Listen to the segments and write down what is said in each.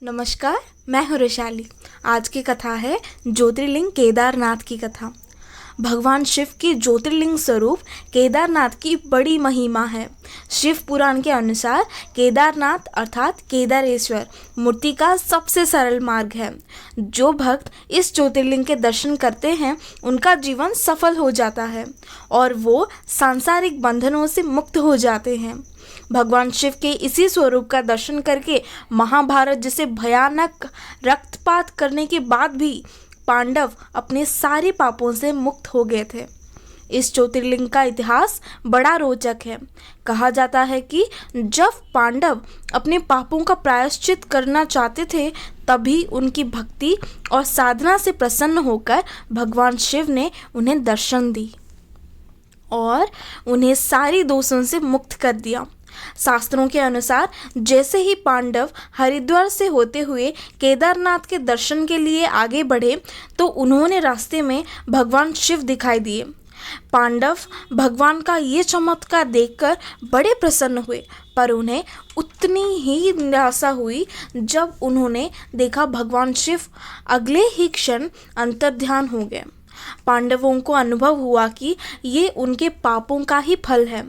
नमस्कार, मैं हूँ वैशाली। आज की कथा है ज्योतिर्लिंग केदारनाथ की कथा। भगवान शिव की ज्योतिर्लिंग स्वरूप केदारनाथ की बड़ी महिमा है। शिव पुराण के अनुसार केदारनाथ अर्थात केदारेश्वर मूर्ति का सबसे सरल मार्ग है। जो भक्त इस ज्योतिर्लिंग के दर्शन करते हैं उनका जीवन सफल हो जाता है और वो सांसारिक बंधनों से मुक्त हो जाते हैं। भगवान शिव के इसी स्वरूप का दर्शन करके महाभारत जैसे भयानक रक्तपात करने के बाद भी पांडव अपने सारे पापों से मुक्त हो गए थे। इस ज्योतिर्लिंग का इतिहास बड़ा रोचक है। कहा जाता है कि जब पांडव अपने पापों का प्रायश्चित करना चाहते थे तभी उनकी भक्ति और साधना से प्रसन्न होकर भगवान शिव ने उन्हें दर्शन दी और उन्हें सारी दोषों से मुक्त कर दिया। शास्त्रों के अनुसार जैसे ही पांडव हरिद्वार से होते हुए केदारनाथ के दर्शन के लिए आगे बढ़े तो उन्होंने रास्ते में भगवान शिव दिखाई दिए। पांडव भगवान का ये चमत्कार देखकर बड़े प्रसन्न हुए, पर उन्हें उतनी ही निराशा हुई जब उन्होंने देखा भगवान शिव अगले ही क्षण अंतर्ध्यान हो गए। पांडवों को अनुभव हुआ कि ये उनके पापों का ही फल है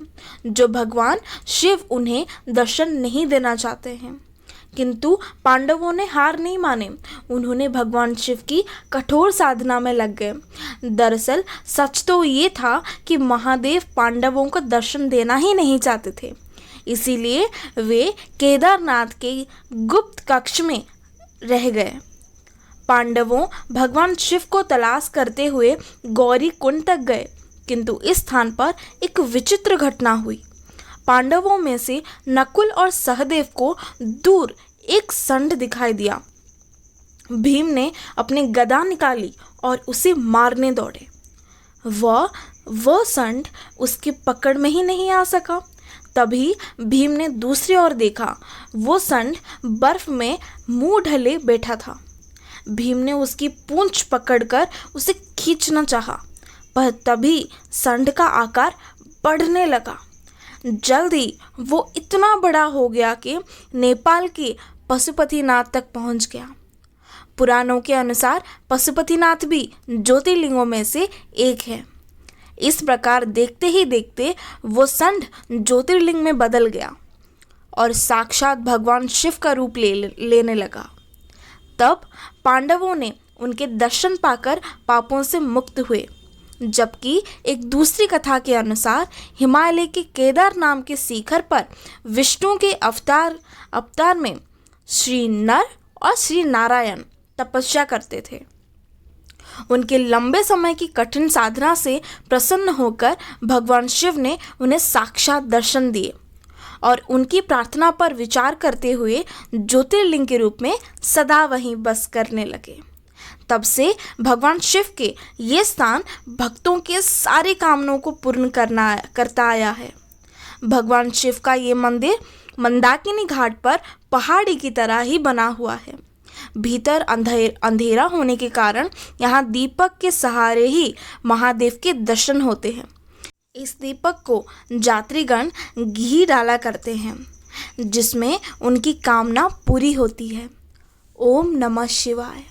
जो भगवान शिव उन्हें दर्शन नहीं देना चाहते हैं। किंतु पांडवों ने हार नहीं माने। उन्होंने भगवान शिव की कठोर साधना में लग गए। दरअसल सच तो ये था कि महादेव पांडवों को दर्शन देना ही नहीं चाहते थे, इसीलिए वे केदारनाथ के गुप्त कक्ष में रह गए। पांडवों भगवान शिव को तलाश करते हुए गौरी कुंड तक गए, किंतु इस स्थान पर एक विचित्र घटना हुई। पांडवों में से नकुल और सहदेव को दूर एक षंड दिखाई दिया। भीम ने अपनी गदा निकाली और उसे मारने दौड़े। वह षंड उसकी पकड़ में ही नहीं आ सका। तभी भीम ने दूसरी ओर देखा। वो षंड बर्फ में मुंह ढले बैठा था। भीम ने उसकी पूंछ पकड़कर उसे खींचना चाहा, पर तभी षंड का आकार बढ़ने लगा। जल्दी वो इतना बड़ा हो गया कि नेपाल के पशुपतिनाथ तक पहुंच गया। पुराणों के अनुसार पशुपतिनाथ भी ज्योतिर्लिंगों में से एक है। इस प्रकार देखते ही देखते वो षंड ज्योतिर्लिंग में बदल गया और साक्षात भगवान शिव का रूप लेने लगा। तब पांडवों ने उनके दर्शन पाकर पापों से मुक्त हुए। जबकि एक दूसरी कथा के अनुसार हिमालय के केदार नाम के शिखर पर विष्णु के अवतार में श्री नर और श्री नारायण तपस्या करते थे। उनके लंबे समय की कठिन साधना से प्रसन्न होकर भगवान शिव ने उन्हें साक्षात दर्शन दिए और उनकी प्रार्थना पर विचार करते हुए ज्योतिर्लिंग के रूप में सदा वहीं बस करने लगे। तब से भगवान शिव के ये स्थान भक्तों के सारे कामनों को पूर्ण करता आया है। भगवान शिव का ये मंदिर मंदाकिनी घाट पर पहाड़ी की तरह ही बना हुआ है। भीतर अंधेरा होने के कारण यहाँ दीपक के सहारे ही महादेव के दर्शन होते हैं। इस दीपक को यात्रीगण घी डाला करते हैं, जिसमें उनकी कामना पूरी होती है। ओम नमः शिवाय।